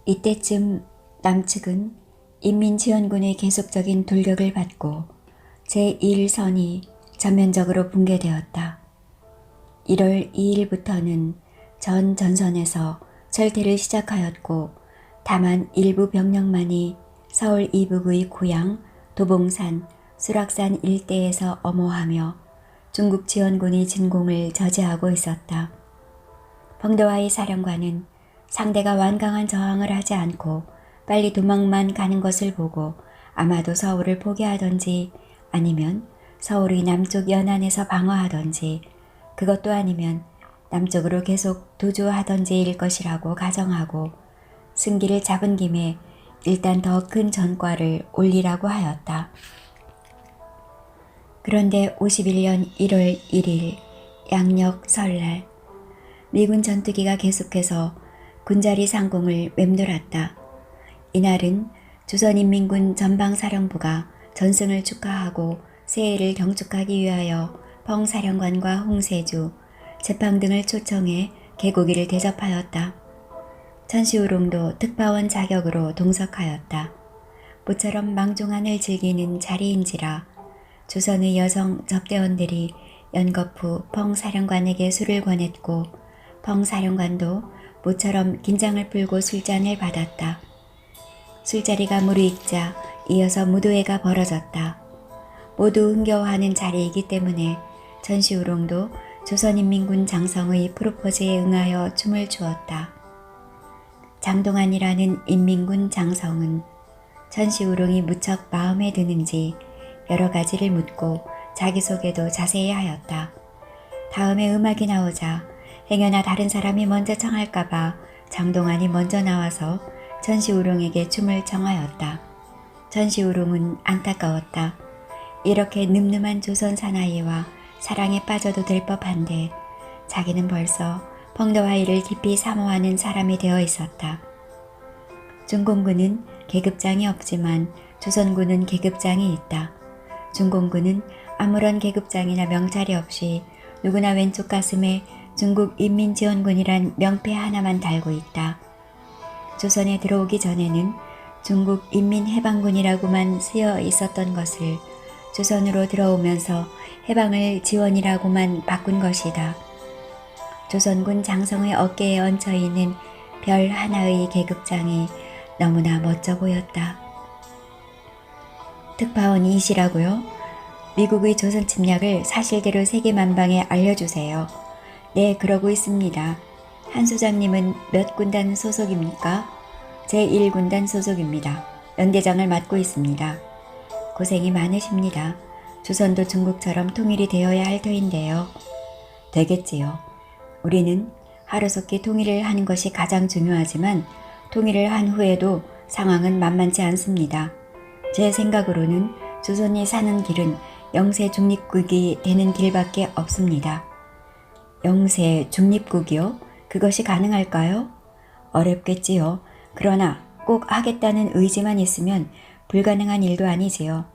이때쯤 남측은 인민지원군의 계속적인 돌격을 받고 제1선이 전면적으로 붕괴되었다. 1월 2일부터는 전 전선에서 철퇴를 시작하였고 다만 일부 병력만이 서울 이북의 고향 도봉산, 수락산 일대에서 엄호하며 중국 지원군이 진공을 저지하고 있었다. 펑도와의 사령관은 상대가 완강한 저항을 하지 않고 빨리 도망만 가는 것을 보고 아마도 서울을 포기하던지 아니면 서울의 남쪽 연안에서 방어하던지 그것도 아니면 남쪽으로 계속 도주하던지일 것이라고 가정하고 승기를 잡은 김에 일단 더 큰 전과를 올리라고 하였다. 그런데 51년 1월 1일 양력 설날 미군 전투기가 계속해서 군자리 상공을 맴돌았다. 이날은 조선인민군 전방사령부가 전승을 축하하고 새해를 경축하기 위하여 펑사령관과 홍세주, 재팡 등을 초청해 개고기를 대접하였다. 천시우롱도 특파원 자격으로 동석하였다. 모처럼 망종안을 즐기는 자리인지라 조선의 여성 접대원들이 연거푸 펑사령관에게 술을 권했고 펑사령관도 모처럼 긴장을 풀고 술잔을 받았다. 술자리가 무르익자 이어서 무도회가 벌어졌다. 모두 흥겨워하는 자리이기 때문에 천시우롱도 조선인민군 장성의 프로포즈에 응하여 춤을 추었다. 장동안이라는 인민군 장성은 천시우롱이 무척 마음에 드는지 여러 가지를 묻고 자기소개도 자세히 하였다. 다음에 음악이 나오자 행여나 다른 사람이 먼저 청할까봐 장동안이 먼저 나와서 천시우롱에게 춤을 청하였다. 천시우롱은 안타까웠다. 이렇게 늠름한 조선 사나이와 사랑에 빠져도 될 법한데 자기는 벌써 펑더와이를 깊이 사모하는 사람이 되어 있었다. 중공군은 계급장이 없지만 조선군은 계급장이 있다. 중공군은 아무런 계급장이나 명찰이 없이 누구나 왼쪽 가슴에 중국인민지원군이란 명패 하나만 달고 있다. 조선에 들어오기 전에는 중국인민해방군이라고만 쓰여 있었던 것을 조선으로 들어오면서 해방을 지원이라고만 바꾼 것이다. 조선군 장성의 어깨에 얹혀있는 별 하나의 계급장이 너무나 멋져 보였다. 특파원이시라고요? 미국의 조선 침략을 사실대로 세계만방에 알려주세요. 네, 그러고 있습니다. 한 소장님은 몇 군단 소속입니까? 제1군단 소속입니다. 연대장을 맡고 있습니다. 고생이 많으십니다. 조선도 중국처럼 통일이 되어야 할 터인데요. 되겠지요. 우리는 하루속히 통일을 하는 것이 가장 중요하지만 통일을 한 후에도 상황은 만만치 않습니다. 제 생각으로는 조선이 사는 길은 영세 중립국이 되는 길밖에 없습니다. 영세 중립국이요? 그것이 가능할까요? 어렵겠지요. 그러나 꼭 하겠다는 의지만 있으면 불가능한 일도 아니지요.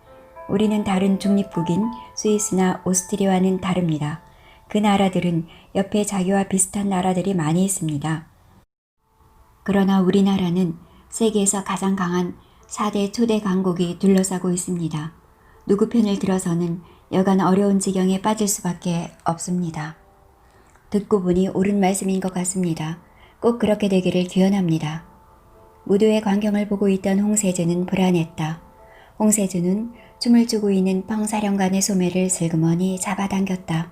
우리는 다른 중립국인 스위스나 오스트리아와는 다릅니다. 그 나라들은 옆에 자기와 비슷한 나라들이 많이 있습니다. 그러나 우리나라는 세계에서 가장 강한 4대 초대 강국이 둘러싸고 있습니다. 누구 편을 들어서는 여간 어려운 지경에 빠질 수밖에 없습니다. 듣고 보니 옳은 말씀인 것 같습니다. 꼭 그렇게 되기를 기원합니다. 무도의 광경을 보고 있던 홍세주는 불안했다. 홍세주는 춤을 추고 있는 펑사령관의 소매를 슬그머니 잡아당겼다.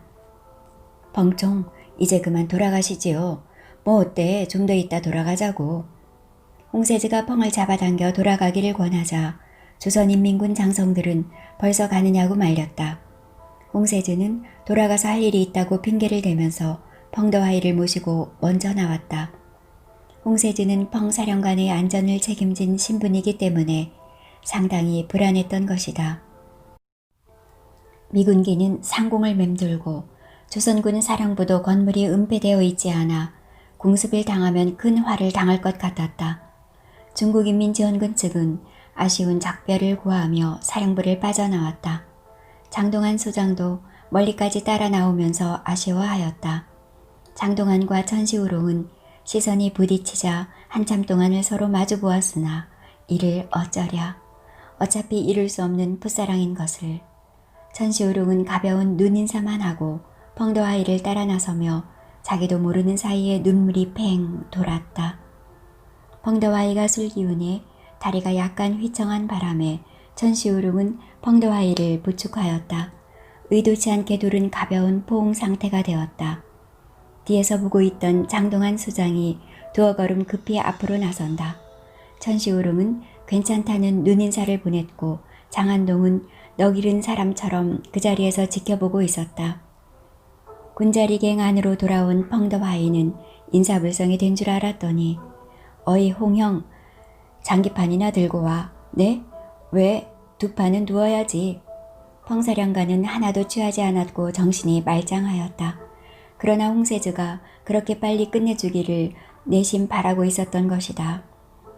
펑총, 이제 그만 돌아가시지요. 뭐 어때, 좀 더 있다 돌아가자고. 홍세주가 펑을 잡아당겨 돌아가기를 권하자 조선인민군 장성들은 벌써 가느냐고 말렸다. 홍세주는 돌아가서 할 일이 있다고 핑계를 대면서 펑더와이를 모시고 먼저 나왔다. 홍세주는 펑사령관의 안전을 책임진 신분이기 때문에 상당히 불안했던 것이다. 미군기는 상공을 맴돌고 조선군 사령부도 건물이 은폐되어 있지 않아 공습을 당하면 큰 화를 당할 것 같았다. 중국인민지원군 측은 아쉬운 작별을 고하며 사령부를 빠져나왔다. 장동안 소장도 멀리까지 따라 나오면서 아쉬워하였다. 장동안과 천시우롱은 시선이 부딪히자 한참 동안을 서로 마주 보았으나 이를 어쩌랴. 어차피 이룰 수 없는 풋사랑인 것을. 천시우롱은 가벼운 눈인사만 하고 펑더와이를 따라 나서며 자기도 모르는 사이에 눈물이 팽 돌았다. 펑더와이가 술 기운에 다리가 약간 휘청한 바람에 천시우롱은 펑더와이를 부축하였다. 의도치 않게 둘은 가벼운 포옹 상태가 되었다. 뒤에서 보고 있던 장동한 수장이 두어 걸음 급히 앞으로 나선다. 천시우롱은 괜찮다는 눈인사를 보냈고 장한동은 너기른 사람처럼 그 자리에서 지켜보고 있었다. 군자리갱 안으로 돌아온 펑더와이는 인사불성이 된 줄 알았더니 어이 홍형, 장기판이나 들고 와. 네? 왜? 두 판은 두어야지. 펑사령관은 하나도 취하지 않았고 정신이 말짱하였다. 그러나 홍세즈가 그렇게 빨리 끝내주기를 내심 바라고 있었던 것이다.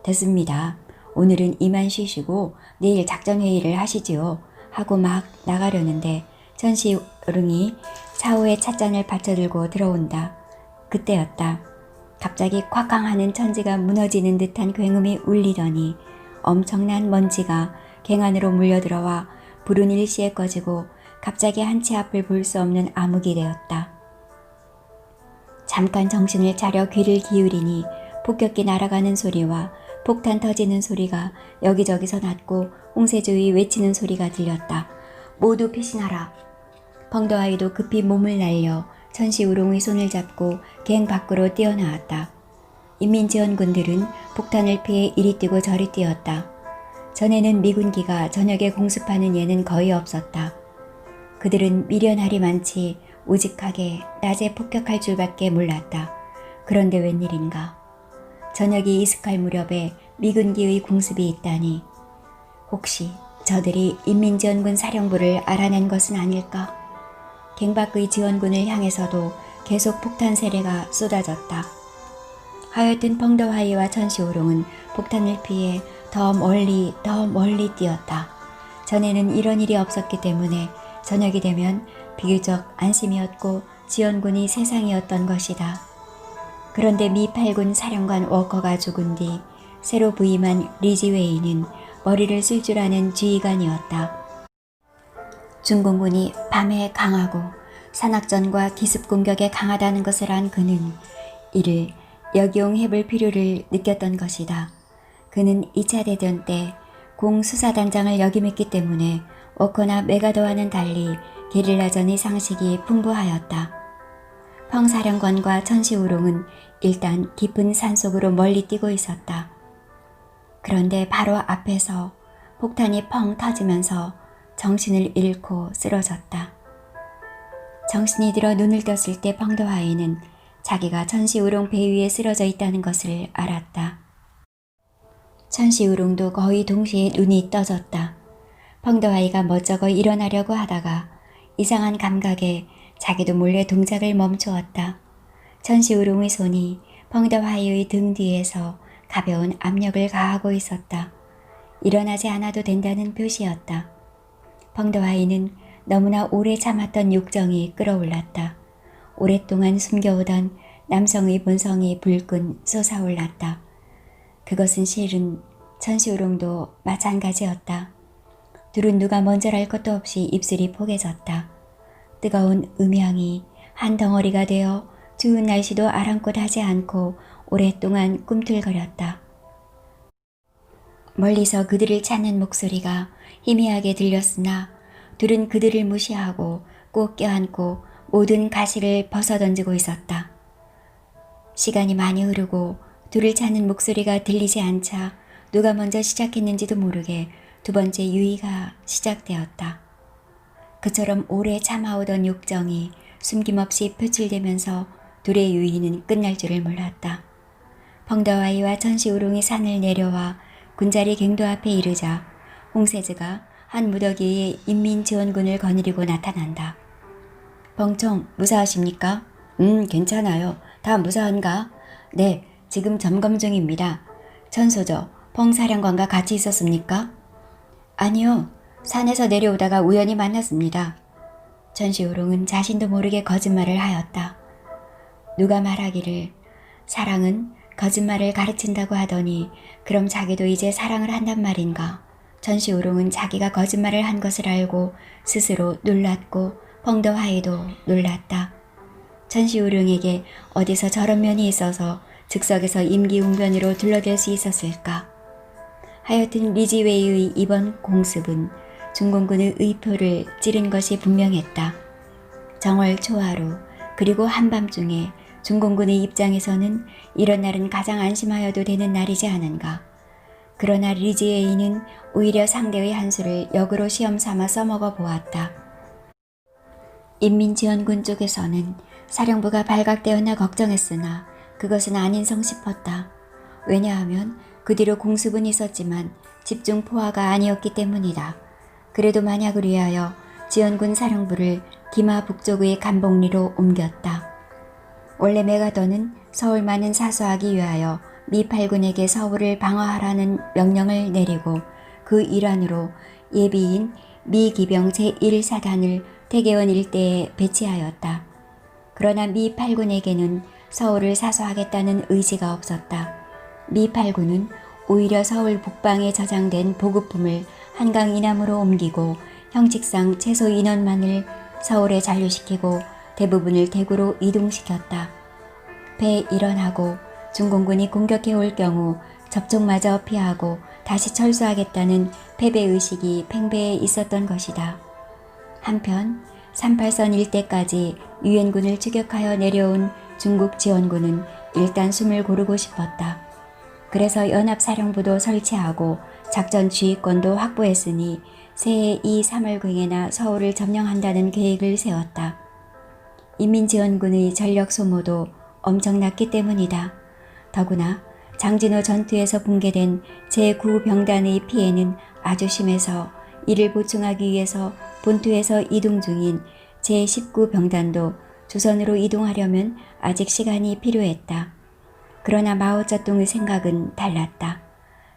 됐습니다. 오늘은 이만 쉬시고 내일 작전회의를 하시지요. 하고 막 나가려는데 천시우릉이 차후에 찻잔을 받쳐들고 들어온다. 그때였다. 갑자기 콱쾅 하는 천지가 무너지는 듯한 굉음이 울리더니 엄청난 먼지가 갱 안으로 물려들어와 불은 일시에 꺼지고 갑자기 한치 앞을 볼 수 없는 암흑이 되었다. 잠깐 정신을 차려 귀를 기울이니 폭격기 날아가는 소리와 폭탄 터지는 소리가 여기저기서 났고 홍세조의 외치는 소리가 들렸다. 모두 피신하라. 펑더와이도 급히 몸을 날려 천시우롱의 손을 잡고 갱 밖으로 뛰어나왔다. 인민지원군들은 폭탄을 피해 이리 뛰고 저리 뛰었다. 전에는 미군기가 저녁에 공습하는 예는 거의 없었다. 그들은 미련할이 많지 우직하게 낮에 폭격할 줄밖에 몰랐다. 그런데 웬일인가. 저녁이 이슥할 무렵에 미군기의 공습이 있다니. 혹시 저들이 인민지원군 사령부를 알아낸 것은 아닐까? 갱 밖의 지원군을 향해서도 계속 폭탄 세례가 쏟아졌다. 하여튼 펑더와이와 천시오롱은 폭탄을 피해 더 멀리 뛰었다. 전에는 이런 일이 없었기 때문에 저녁이 되면 비교적 안심이었고 지원군이 세상이었던 것이다. 그런데 미 8군 사령관 워커가 죽은 뒤 새로 부임한 리지웨이는 머리를 쓸 줄 아는 지휘관이었다. 중공군이 밤에 강하고 산악전과 기습 공격에 강하다는 것을 안 그는 이를 역이용해볼 필요를 느꼈던 것이다. 그는 2차 대전 때 공수사단장을 역임했기 때문에 워커나 메가더와는 달리 게릴라전의 상식이 풍부하였다. 펑사령관과 천시우롱은 일단 깊은 산속으로 멀리 뛰고 있었다. 그런데 바로 앞에서 폭탄이 펑 터지면서 정신을 잃고 쓰러졌다. 정신이 들어 눈을 떴을 때 펑더와이는 자기가 천시우롱 배 위에 쓰러져 있다는 것을 알았다. 천시우롱도 거의 동시에 눈이 떠졌다. 펑더와이가 멋쩍어 일어나려고 하다가 이상한 감각에 자기도 몰래 동작을 멈추었다. 천시우롱의 손이 펑더와이의 등 뒤에서 가벼운 압력을 가하고 있었다. 일어나지 않아도 된다는 표시였다. 펑더와이는 너무나 오래 참았던 욕정이 끌어올랐다. 오랫동안 숨겨오던 남성의 본성이 불끈 솟아올랐다. 그것은 실은 천시우롱도 마찬가지였다. 둘은 누가 먼저랄 것도 없이 입술이 포개졌다. 뜨거운 음향이 한 덩어리가 되어 추운 날씨도 아랑곳하지 않고 오랫동안 꿈틀거렸다. 멀리서 그들을 찾는 목소리가 희미하게 들렸으나 둘은 그들을 무시하고 꼭 껴안고 모든 가식을 벗어던지고 있었다. 시간이 많이 흐르고 둘을 찾는 목소리가 들리지 않자 누가 먼저 시작했는지도 모르게 두 번째 유의가 시작되었다. 그처럼 오래 참아오던 욕정이 숨김없이 표출되면서 둘의 유의는 끝날 줄을 몰랐다. 펑더와이와 천시우롱이 산을 내려와 군자리 갱도 앞에 이르자 홍세즈가 한 무더기에 인민지원군을 거느리고 나타난다. 펑총, 무사하십니까? 괜찮아요. 다 무사한가? 네, 지금 점검 중입니다. 천소저, 펑사령관과 같이 있었습니까? 아니요. 산에서 내려오다가 우연히 만났습니다. 천시우롱은 자신도 모르게 거짓말을 하였다. 누가 말하기를 사랑은 거짓말을 가르친다고 하더니 그럼 자기도 이제 사랑을 한단 말인가? 전시우롱은 자기가 거짓말을 한 것을 알고 스스로 놀랐고 펑더화이도 놀랐다. 전시우룡에게 어디서 저런 면이 있어서 즉석에서 임기응변으로 둘러댈 수 있었을까? 하여튼 리지웨이의 이번 공습은 중공군의 의표를 찌른 것이 분명했다. 정월 초하루 그리고 한밤중에 중공군의 입장에서는 이런 날은 가장 안심하여도 되는 날이지 않은가. 그러나 리지웨이는 오히려 상대의 한수를 역으로 시험삼아 써먹어 보았다. 인민지원군 쪽에서는 사령부가 발각되었나 걱정했으나 그것은 아닌성 싶었다. 왜냐하면 그 뒤로 공습은 있었지만 집중 포화가 아니었기 때문이다. 그래도 만약을 위하여 지원군 사령부를 기마 북쪽의 간복리로 옮겼다. 원래 메가더는 서울만은 사수하기 위하여 미 8군에게 서울을 방어하라는 명령을 내리고 그 일환으로 예비인 미 기병 제1사단을 태계원 일대에 배치하였다. 그러나 미 8군에게는 서울을 사수하겠다는 의지가 없었다. 미 8군은 오히려 서울 북방에 저장된 보급품을 한강 이남으로 옮기고 형식상 최소 인원만을 서울에 잔류시키고 대부분을 대구로 이동시켰다. 배 일원하고 중공군이 공격해 올 경우 접촉마저 피하고 다시 철수하겠다는 패배의식이 팽배해 있었던 것이다. 한편 38선 일대까지 유엔군을 추격하여 내려온 중국 지원군은 일단 숨을 고르고 싶었다. 그래서 연합사령부도 설치하고 작전 지휘권도 확보했으니 새해 이 3월경에나 서울을 점령한다는 계획을 세웠다. 인민지원군의 전력 소모도 엄청났기 때문이다. 더구나 장진호 전투에서 붕괴된 제9병단의 피해는 아주 심해서 이를 보충하기 위해서 본토에서 이동 중인 제19병단도 조선으로 이동하려면 아직 시간이 필요했다. 그러나 마오쩌둥의 생각은 달랐다.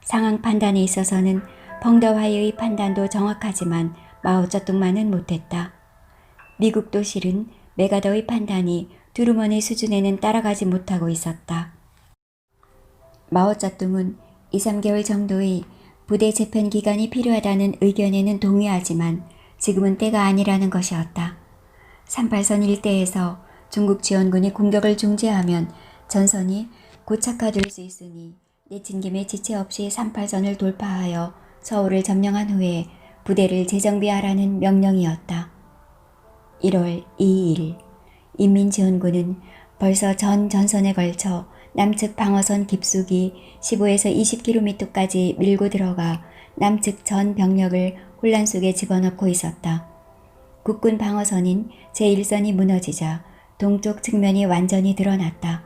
상황 판단에 있어서는 펑더화이의 판단도 정확하지만 마오쩌둥만은 못했다. 미국도 실은 메가더의 판단이 트루먼의 수준에는 따라가지 못하고 있었다. 마오쩌둥은 2, 3개월 정도의 부대 재편 기간이 필요하다는 의견에는 동의하지만 지금은 때가 아니라는 것이었다. 38선 일대에서 중국 지원군이 공격을 중지하면 전선이 고착화될 수 있으니 내친 김에 지체 없이 38선을 돌파하여 서울을 점령한 후에 부대를 재정비하라는 명령이었다. 1월 2일 인민지원군은 벌써 전 전선에 걸쳐 남측 방어선 깊숙이 15에서 20km까지 밀고 들어가 남측 전 병력을 혼란 속에 집어넣고 있었다. 국군 방어선인 제1선이 무너지자 동쪽 측면이 완전히 드러났다.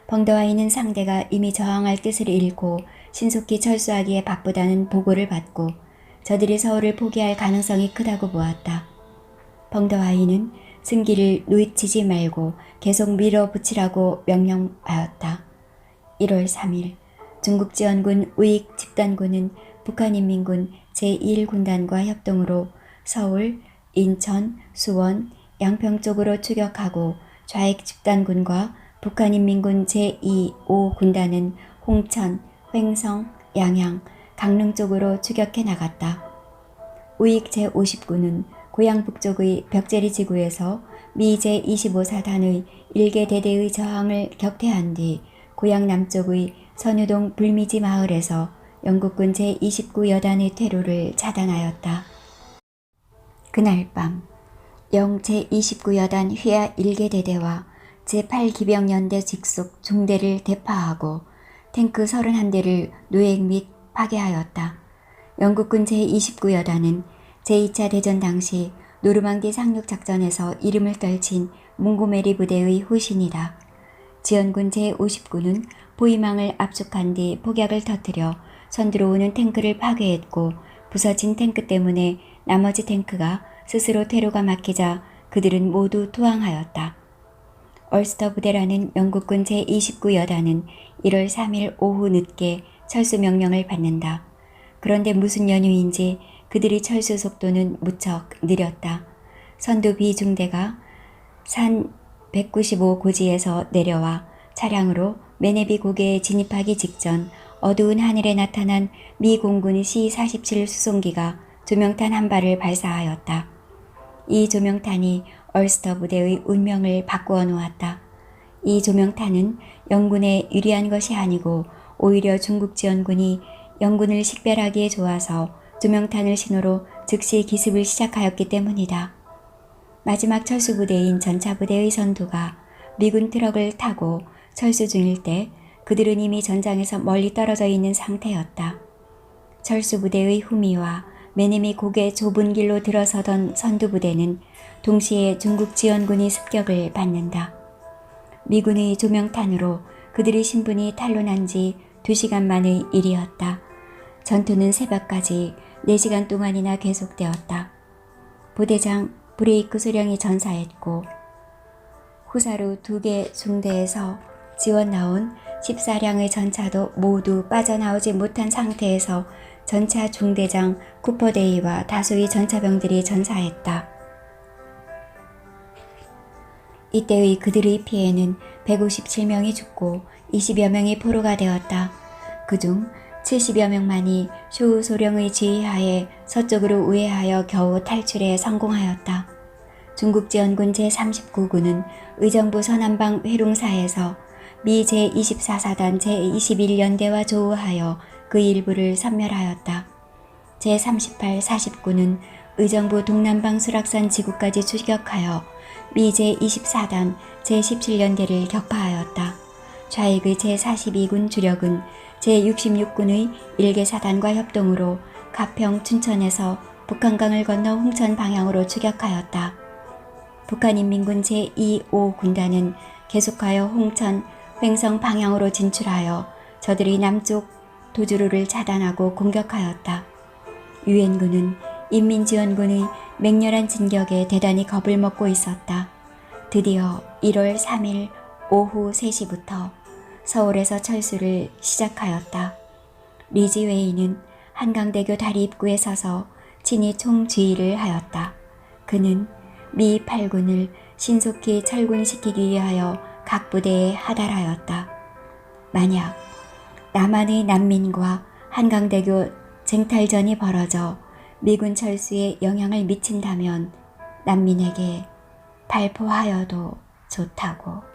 펑더화이는 상대가 이미 저항할 뜻을 잃고 신속히 철수하기에 바쁘다는 보고를 받고 저들이 서울을 포기할 가능성이 크다고 보았다. 펑더화이는 승기를 누이치지 말고 계속 밀어붙이라고 명령하였다. 1월 3일 중국 지원군 우익 집단군은 북한인민군 제1군단과 협동으로 서울, 인천, 수원, 양평 쪽으로 추격하고 좌익 집단군과 북한인민군 제2, 5군단은 홍천, 횡성, 양양, 강릉 쪽으로 추격해 나갔다. 우익 제50군은 고양 북쪽의 벽제리 지구에서 미 제25사단의 1개 대대의 저항을 격퇴한 뒤 고양 남쪽의 선유동 불미지 마을에서 영국군 제29여단의 퇴로를 차단하였다. 그날 밤 영 제29여단 휘하 1개 대대와 제8기병연대 직속 중대를 대파하고 탱크 31대를 노획 및 파괴하였다. 영국군 제29여단은 제2차 대전 당시 노르망디 상륙작전에서 이름을 떨친 몽고메리 부대의 후신이다. 지원군 제50군은 포위망을 압축한 뒤 폭약을 터뜨려 선두로 오는 탱크를 파괴했고 부서진 탱크 때문에 나머지 탱크가 스스로 퇴로가 막히자 그들은 모두 투항하였다. 얼스터 부대라는 영국군 제29여단은 1월 3일 오후 늦게 철수 명령을 받는다. 그런데 무슨 연유인지 그들의 철수 속도는 무척 느렸다. 선두 B중대가 산 195 고지에서 내려와 차량으로 메네비 고개에 진입하기 직전 어두운 하늘에 나타난 미 공군 C-47 수송기가 조명탄 한 발을 발사하였다. 이 조명탄이 얼스터 부대의 운명을 바꾸어 놓았다. 이 조명탄은 영군에 유리한 것이 아니고 오히려 중국 지원군이 영군을 식별하기에 좋아서 조명탄을 신호로 즉시 기습을 시작하였기 때문이다. 마지막 철수부대인 전차부대의 선두가 미군 트럭을 타고 철수 중일 때 그들은 이미 전장에서 멀리 떨어져 있는 상태였다. 철수부대의 후미와 메네미 고개 좁은 길로 들어서던 선두부대는 동시에 중국 지원군이 습격을 받는다. 미군의 조명탄으로 그들의 신분이 탄로난 지 2시간 만의 일이었다. 전투는 새벽까지 4시간 동안이나 계속되었다. 부대장 브레이크 소령이 전사했고 후사로 2개 중대에서 지원 나온 14량의 전차도 모두 빠져나오지 못한 상태에서 전차 중대장 쿠퍼데이와 다수의 전차병들이 전사했다. 이때의 그들의 피해는 157명이 죽고 20여 명이 포로가 되었다. 그중 70여 명만이 쇼우 소령의 지휘하에 서쪽으로 우회하여 겨우 탈출에 성공하였다. 중국 지원군 제39군은 의정부 서남방 회룡사에서 미 제24사단 제21연대와 조우하여 그 일부를 섬멸하였다. 제38, 40군은 의정부 동남방 수락산 지구까지 추격하여 미 제24단 제17연대를 격파하였다. 좌익의 제42군 주력은 제66군의 일개사단과 협동으로 가평, 춘천에서 북한강을 건너 홍천 방향으로 추격하였다. 북한인민군 제25군단은 계속하여 홍천, 횡성 방향으로 진출하여 저들의 남쪽 도주로를 차단하고 공격하였다. 유엔군은 인민지원군의 맹렬한 진격에 대단히 겁을 먹고 있었다. 드디어 1월 3일 오후 3시부터 서울에서 철수를 시작하였다. 리지웨이는 한강대교 다리 입구에 서서 친히 총지휘를 하였다. 그는 미 8군을 신속히 철군시키기 위하여 각 부대에 하달하였다. 만약 남한의 난민과 한강대교 쟁탈전이 벌어져 미군 철수에 영향을 미친다면 난민에게 발포하여도 좋다고.